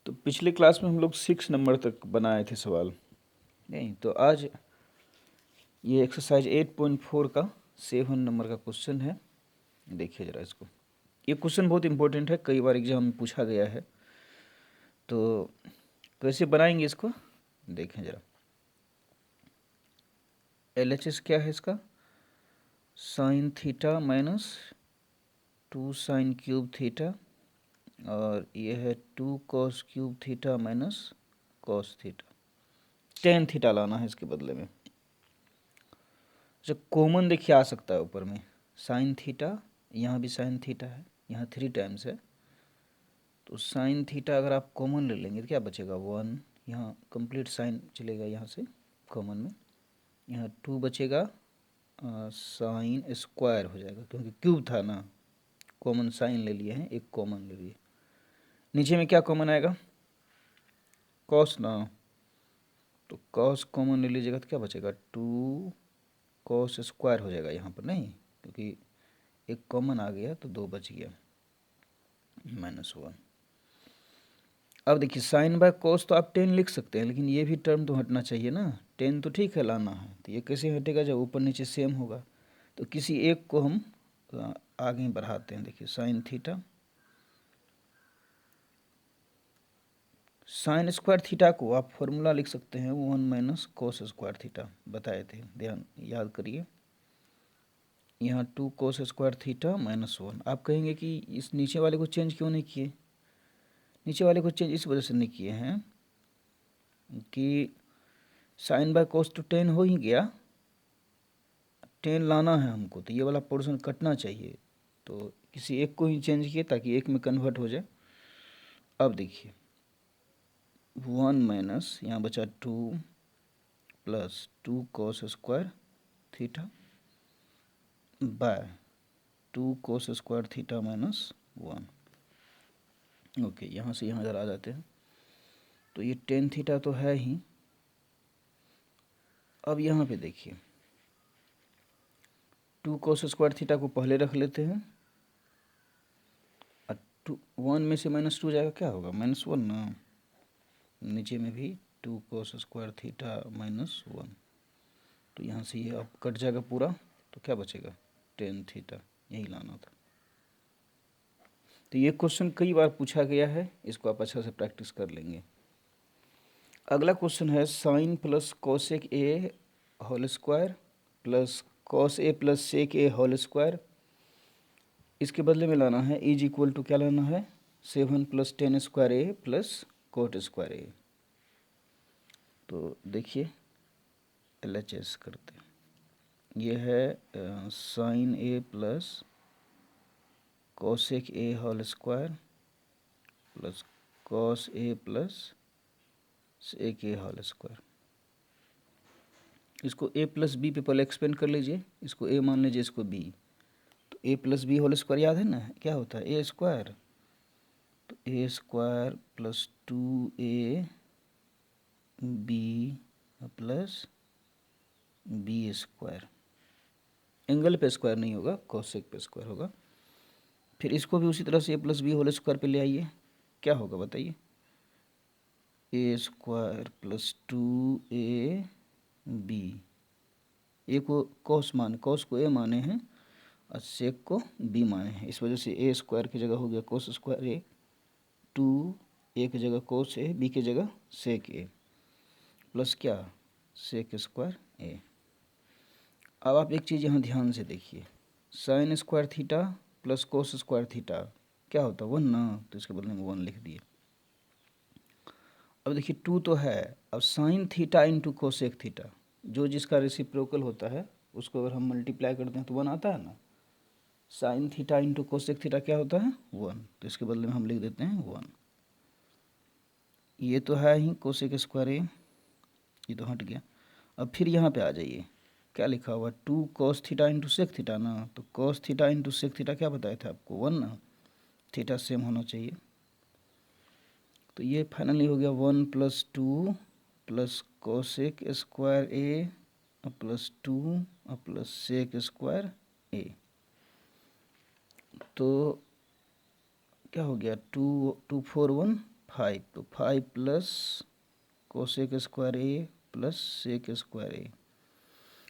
तो पिछले क्लास में हम लोग 6 नंबर तक बनाए थे सवाल, नहीं तो आज ये एक्सरसाइज 8.4 का 7 नंबर का क्वेश्चन है। देखिए ज़रा इसको, ये क्वेश्चन बहुत इंपॉर्टेंट है, कई बार एग्जाम में पूछा गया है। तो कैसे बनाएंगे इसको देखें ज़रा। LHS क्या है इसका, sine theta minus 2 sine cube theta, और ये है 2 cos cube theta minus cos theta. Tan theta लाना है इसके बदले में। जो कॉमन देखिए आ सकता है ऊपर में साइन थीटा, यहाँ भी साइन थीटा है, यहाँ 3 टाइम्स है, तो साइन थीटा अगर आप कॉमन ले लेंगे तो क्या बचेगा 1, यहाँ कंप्लीट साइन चलेगा यहाँ से कॉमन में, यहाँ 2 बचेगा, साइन स्क्वायर हो जाएगा क्योंकि क्यूब था ना, कॉमन साइन ले लिए हैं, एक कॉमन ले लिए। नीचे में क्या कॉमन आएगा, कॉस ना, तो कॉस कॉमन ले लीजिएगा तो क्या बचेगा 2 कॉस स्क्वायर हो जाएगा यहाँ पर, नहीं क्योंकि एक कॉमन आ गया तो 2 बच गया -1। अब देखिए साइन बाय कॉस तो आप 10 लिख सकते हैं, लेकिन ये भी टर्म तो हटना चाहिए ना, 10 तो ठीक है लाना है, तो ये कैसे हटेगा जब ऊपर नीचे सेम होगा। तो किसी एक को हम आगे बढ़ाते हैं। देखिए sine theta, sine square theta को आप फॉर्मूला लिख सकते हैं 1 माइनस कोस स्क्वायर थीटा, बताए थे, ध्यान याद करिए। यहाँ 2 कोस स्क्वायर थीटा -1। आप कहेंगे कि इस नीचे वाले को चेंज क्यों नहीं किए, नीचे वाले को चेंज इस वजह से नहीं किए हैं कि साइन बाय कोस तो 10 हो ही गया, 10 लाना है हमको, तो ये वाला पोर्शन कटना चाहिए, तो किसी एक को ही चेंज किए ताकि एक में कन्वर्ट हो जाए। अब देखिए 1 माइनस यहाँ बचा 2 plus 2 cos square theta by 2 cos square theta -1। Okay, यहाँ से यहाँ जरा आ जाते हैं, तो ये 10 थीटा तो है ही। अब यहाँ पे देखिए 2 कोस स्क्वायर थीटा को पहले रख लेते हैं, और 1 में से -2 जाएगा, क्या होगा -1 ना, नीचे में भी 2 कोस स्क्वायर थीटा -1, तो यहाँ से ये अब कट जाएगा पूरा, तो क्या बचेगा 10 थीटा, यही लाना था। तो ये क्वेश्चन कई बार पूछा गया है, इसको आप अच्छा से प्रैक्टिस कर लेंगे। अगला क्वेश्चन है sine plus cosec A whole square plus cos A plus sec A whole square, इसके बदले में लाना है इज इक्वल टू क्या लाना है 7 plus 10 square A plus cot square A. तो देखिए LHS करते हैं, ये है sine A plus cosec A whole square plus cos A plus sec A whole square. इसको a प्लस बी पे पहले एक्सपेंड कर लीजिए, इसको a मान लीजिए, इसको b, तो a plus b whole square याद है ना, क्या होता है a स्क्वायर, तो a square plus 2a b plus b square, angle पे स्क्वायर नहीं होगा, कोसेक पे स्क्वायर होगा। फिर इसको भी उसी तरह से a plus b whole square पे ले आइए, क्या होगा बताइए, a square plus 2a b, a को कॉस माने, कॉस को ए माने हैं और सेक को बी माने हैं, इस वजह से ए स्क्वायर की जगह हो गया कोस स्क्वायर ए, 2 ए की जगह कोस ए, बी की जगह सेक ए, प्लस क्या सेक स्क्वायर ए। अब आप एक चीज़ यहाँ ध्यान से देखिए, sine square theta plus cos square theta क्या होता है 1 ना, तो इसके बदले में 1 लिख दिए। अब देखिए 2 तो है, अब sine theta into cosec theta, जो जिसका रेसिप्रोकल होता है उसको अगर हम मल्टीप्लाई करते हैं तो 1 आता है ना, sine theta into cosec theta क्या होता है 1, तो इसके बदले में हम लिख देते हैं 1। ये तो है ही कोसेक स्क्वायर ए, ये तो हट गया। अब फिर यहाँ पे आ जाइए, क्या लिखा हुआ 2 cos theta into sec theta ना, तो cos theta into sec theta क्या बताया था आपको 1 ना, थीटा सेम होना चाहिए, तो ये फाइनली हो गया 1 plus 2 plus cosec square A plus 2 plus sec square A, तो क्या हो गया 2 2 4 1 5, तो 5 plus cosec square A plus sec square ए।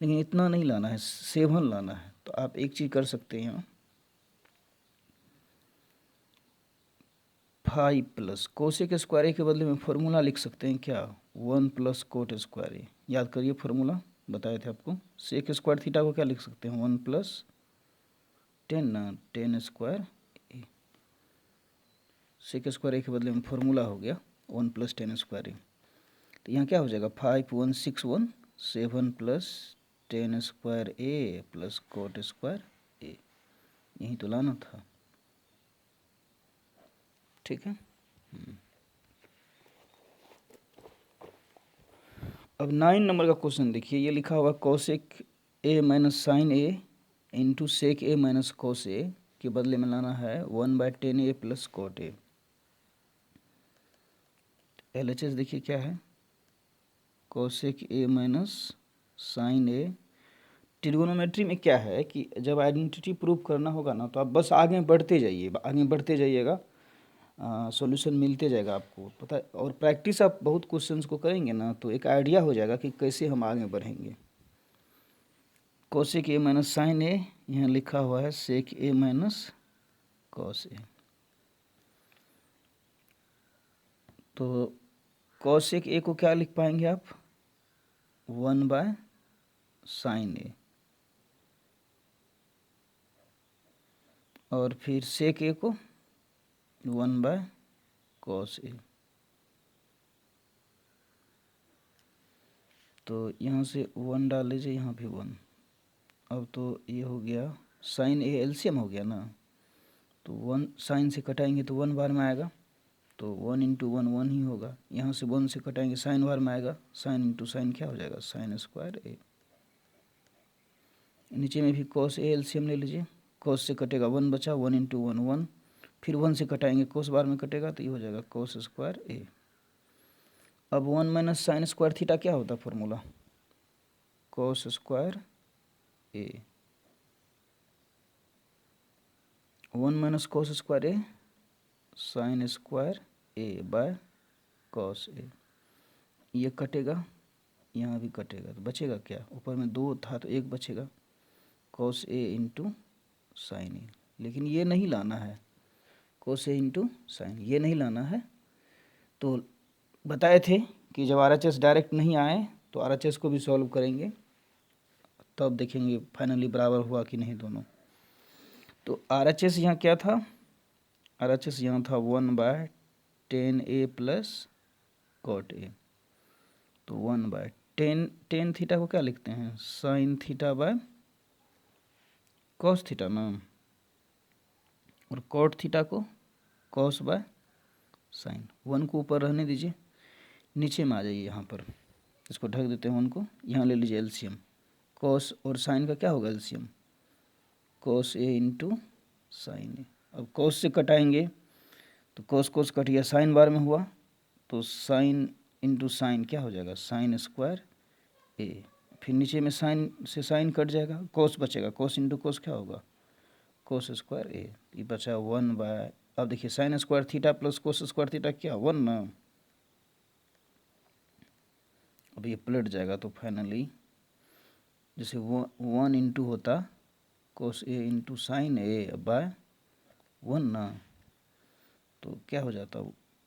लेकिन इतना नहीं लाना है, 7 लाना है। तो आप एक चीज़ कर सकते हैं, 5 प्लस कोसेक स्क्वायर ए के बदले में फॉर्मूला लिख सकते हैं क्या, 1 प्लस कोट स्क्वायर ए। याद करिए फॉर्मूला बताए थे आपको। सेक स्क्वायर थीटा को क्या लिख सकते हैं, 1 प्लस 10 ना, 10 स्क्वायर ए। सेक स्क्वायर ए के बदले में फॉर्मूला हो गया 1 प्लस 10 स्क्वायर ए। तो यहाँ क्या हो जाएगा, 5 1 6 1 7 plus 10 square A plus cot square A. यही तो लाना था, ठीक है। अब 9 नंबर का क्वेश्चन देखिए, ये लिखा हुआ cosec A minus sin A into sec A minus cos A के बदले में लाना है 1/10 A plus cot A. LHS देखिए क्या है, cosec A minus sin A. Trigonometry में क्या है कि जब आइडेंटिटी प्रूव करना होगा ना, तो आप बस आगे बढ़ते जाइए, आगे बढ़ते जाइएगा, सॉल्यूशन मिलते जाएगा आपको, पता है। और प्रैक्टिस आप बहुत क्वेश्चंस को करेंगे ना, तो एक आइडिया हो जाएगा कि कैसे हम आगे बढ़ेंगे। कोसेक ए माइनस साइन ए, यहाँ लिखा हुआ है सेक ए माइनस कॉस ए। तो कोसेक ए को क्या लिख पाएंगे आप, 1/साइन ए, और फिर सेक ए को 1/कॉस ए। तो यहाँ से 1 डाल लीजिए, यहाँ भी 1। अब तो ये हो गया साइन ए एलसीएम हो गया ना, तो 1 साइन से कटाएंगे तो 1 बार में आएगा, तो 1 इंटू 1 1 ही होगा। यहाँ से 1 से कटाएंगे साइन बार में आएगा, साइन इंटू साइन क्या हो जाएगा, साइन स्क्वायर ए। नीचे में भी कॉस ए एलसीएम ले लीजिए, कॉस से कटेगा 1 बचा, 1 इंटू 1 1, फिर 1 से कटाएंगे कोस बार में कटेगा, तो ये हो जाएगा कोस स्क्वायर ए। अब 1 माइनस साइन स्क्वायर थीटा क्या होता है formula, cos square A. 1 minus cos square A sin square A by cos A. ये कटेगा, यहाँ भी कटेगा, तो बचेगा क्या, ऊपर में 2 था तो 1 बचेगा, कॉस ए इंटू साइन ए। लेकिन ये नहीं लाना है, कोस ए इंटू साइन, ये नहीं लाना है। तो बताए थे कि जब RHS डायरेक्ट नहीं आए तो RHS को भी सॉल्व करेंगे, तब देखेंगे फाइनली बराबर हुआ कि नहीं दोनों। तो RHS यहाँ क्या था, RHS यहाँ था 1/10 ए प्लस कॉट ए। तो 1/10 थीटा को क्या लिखते हैं, sine theta by cos theta ना, और कॉट थीटा को कॉस बाय साइन। 1 को ऊपर रहने दीजिए, नीचे में आ जाइए, यहाँ पर इसको ढक देते हैं 1 को। यहाँ ले लीजिए एलसीएम, कॉस और साइन का क्या होगा LCM, cos A into sign ए। अब कॉस से कटाएंगे तो कॉस कॉस कट गया, साइन बार में हुआ, तो साइन इंटू साइन क्या हो जाएगा, साइन स्क्वायर ए। फिर नीचे में साइन से साइन कट जाएगा, कॉस बचेगा, कॉस इंटू कॉस क्या होगा, कॉस स्क्वायर ए। ये बचा 1/, अब देखिए sine square theta plus cos square theta क्या 1 ना। अब ये पलट जाएगा, तो फाइनली जैसे 1 इंटू होता कोस ए इंटू साइन ए बाय 1 ना, तो क्या हो जाता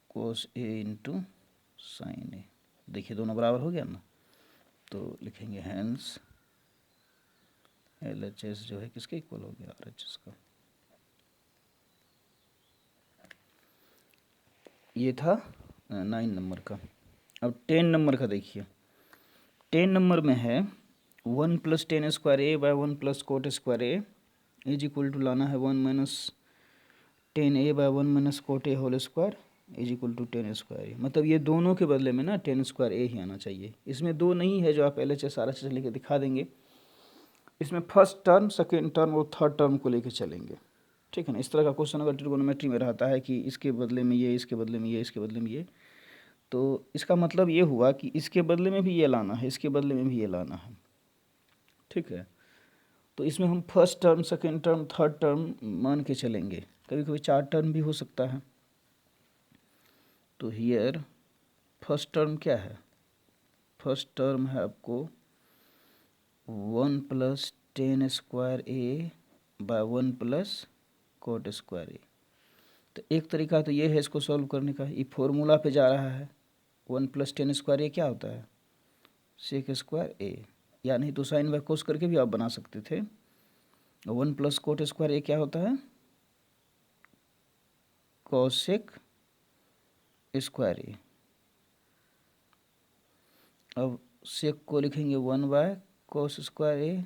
कोस ए इंटू साइन ए। देखिए दोनों बराबर हो गया ना, तो लिखेंगे हैंस LHS जो है किसके इक्वल हो गया, RHS का। ये था 9 नंबर का। अब 10 नंबर का देखिए, 10 नंबर में है 1 plus 10 square A by 1 plus cot square A is equal to लाना है 1 minus 10 A by 1 minus cot A whole square is equal to 10 square A. मतलब ये दोनों के बदले में ना 10 स्क्वायर ए ही आना चाहिए। इसमें 2 नहीं है जो आप LHS RHS लेके दिखा देंगे, इसमें फर्स्ट टर्म, सेकेंड टर्म और थर्ड टर्म को लेके चलेंगे, ठीक है ना। इस तरह का क्वेश्चन अगर ट्रिगोनोमेट्री में रहता है कि इसके बदले में ये, इसके बदले में ये, इसके बदले में ये, तो इसका मतलब ये हुआ कि इसके बदले में भी ये लाना है, इसके बदले में भी ये लाना है, ठीक है। तो इसमें हम first term, second term, third term मान के चलेंगे, कभी कभी 4 टर्म भी हो सकता है। तो हियर फर्स्ट टर्म क्या है? फर्स्ट टर्म है आपको 1 plus tan square A by 1 plus cot square A. तो एक तरीका तो ये है इसको सॉल्व करने का, ये फॉर्मूला पे जा रहा है। 1 प्लस टेन स्क्वायर ए क्या होता है? सेक स्क्वायर ए, या नहीं तो साइन बाय कोस करके भी आप बना सकते थे। 1 प्लस कोट स्क्वायर ए क्या होता है? Cosec square A. अब सेक को लिखेंगे 1 बाय कोस स्क्वायर ए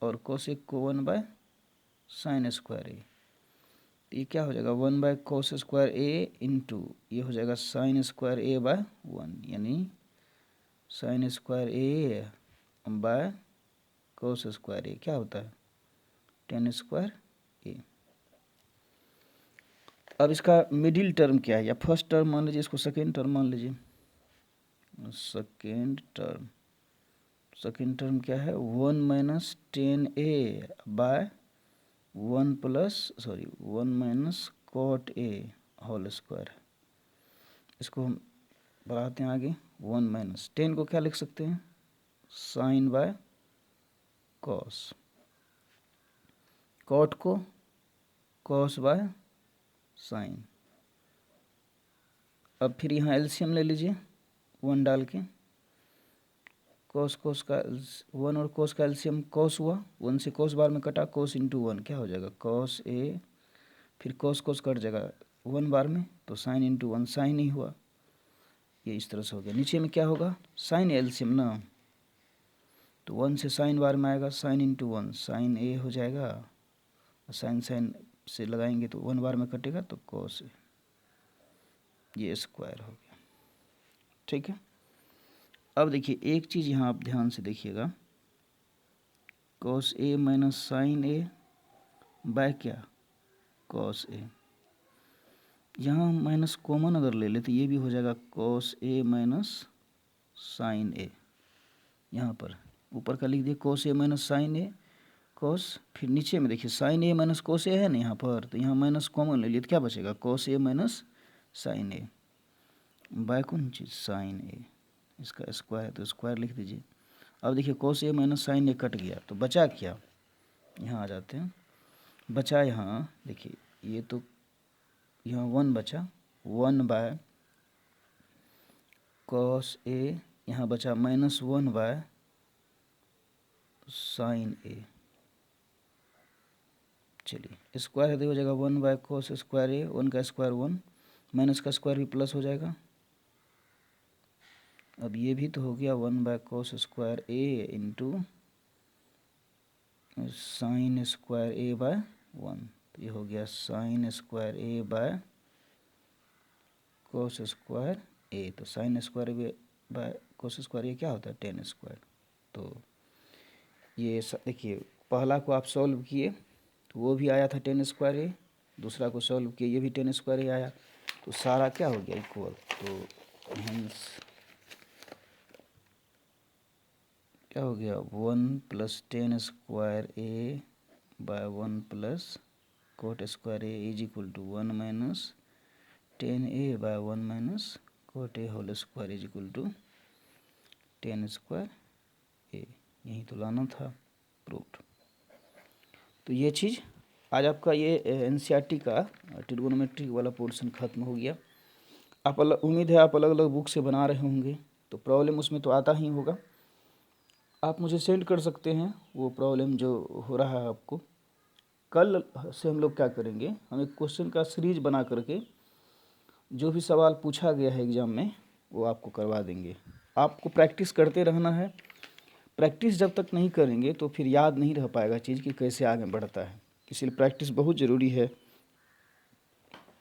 और कोसेक को 1 बाय साइन स्क्वायर ए। तो ये क्या हो जाएगा? 1 by cos square A into ये हो जाएगा साइन स्क्वायर ए बाय 1, यानी sin square A by cos square A क्या होता है? Tan square A. अब इसका मिडिल टर्म क्या है, या फर्स्ट टर्म मान लीजिए, इसको सेकेंड टर्म मान लीजिए। सेकेंड टर्म क्या है? 1 minus ten A by 1 minus cot a whole square. इसको हम बढ़ाते हैं आगे। 1 माइनस टेन को क्या लिख सकते हैं? Sine by cos. कॉट को कॉस बाय साइन। अब फिर यहाँ एलसीएम ले लीजिए 1 डाल के। कोस का 1 और कोस का एलसीएम कोस हुआ, 1 से कोस बार में कटा, कोस इंटू 1 क्या हो जाएगा? कोस ए, फिर कोस कट जाएगा 1 बार में, तो साइन इंटू 1 साइन ही हुआ। ये इस तरह से हो गया। नीचे में क्या होगा? साइन एलसीएम ना, तो 1 से साइन बार में आएगा, साइन इंटू 1 साइन ए हो जाएगा, साइन से लगाएंगे तो 1 बार में कटेगा, तो कोस ए, ये स्क्वायर हो गया। ठीक है। अब देखिए एक चीज़ यहाँ आप ध्यान से देखिएगा, कोस ए माइनस साइन ए बाय क्या? कोस ए। यहाँ माइनस कॉमन अगर ले ले तो ये भी हो जाएगा कोस ए माइनस साइन ए। यहाँ पर ऊपर का लिख दिए कोस ए माइनस साइन ए कोस, फिर नीचे में देखिए साइन ए माइनस कोस ए है ना यहाँ पर, तो यहाँ माइनस कॉमन ले लिए तो क्या बचेगा? कोस ए माइनस साइन ए बाय कौन चीज़? साइन ए। इसका स्क्वायर है तो स्क्वायर लिख दीजिए। अब देखिए कोस ए माइनस साइन ए कट गया, तो बचा क्या? यहाँ आ जाते हैं। बचा यहाँ देखिए, ये तो यहाँ 1 बचा, 1 बाय कॉस ए, यहाँ बचा -1 बाय साइन ए। चलिए स्क्वायर है तो हो जाएगा 1 बाय कॉस स्क्वायर ए, 1 का स्क्वायर 1, माइनस का स्क्वायर भी प्लस हो जाएगा। अब ये भी तो हो गया 1 by cos square A into sin square A by 1, तो ये हो गया sin square A by cos square A. तो sin square by cos square A क्या होता है? Tan square. तो ये देखिए पहला को आप सॉल्व किए तो वो भी आया था टेन स्क्वायर ए, दूसरा को सॉल्व किए ये भी टेन स्क्वायर ए आया, तो सारा क्या हो गया? इक्वल। तो क्या हो गया? 1 plus tan square A by 1 plus cot square A is equal to 1 minus ten A by 1 minus cot A whole square is equal to tan square A. यही तो लाना था, प्रूव्ड। तो ये चीज़ आज आपका ये एनसीईआरटी का ट्रिगोनोमेट्री वाला पोर्शन खत्म हो गया। आप उम्मीद है आप अलग अलग बुक से बना रहे होंगे, तो प्रॉब्लम उसमें तो आता ही होगा। आप मुझे सेंड कर सकते हैं वो प्रॉब्लम जो हो रहा है आपको। कल से हम लोग क्या करेंगे, हम एक क्वेश्चन का सीरीज बना करके जो भी सवाल पूछा गया है एग्ज़ाम में वो आपको करवा देंगे। आपको प्रैक्टिस करते रहना है। प्रैक्टिस जब तक नहीं करेंगे तो फिर याद नहीं रह पाएगा चीज़ कि कैसे आगे बढ़ता है। इसलिए प्रैक्टिस बहुत ज़रूरी है,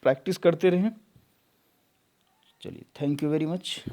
प्रैक्टिस करते रहें। चलिए, थैंक यू वेरी मच।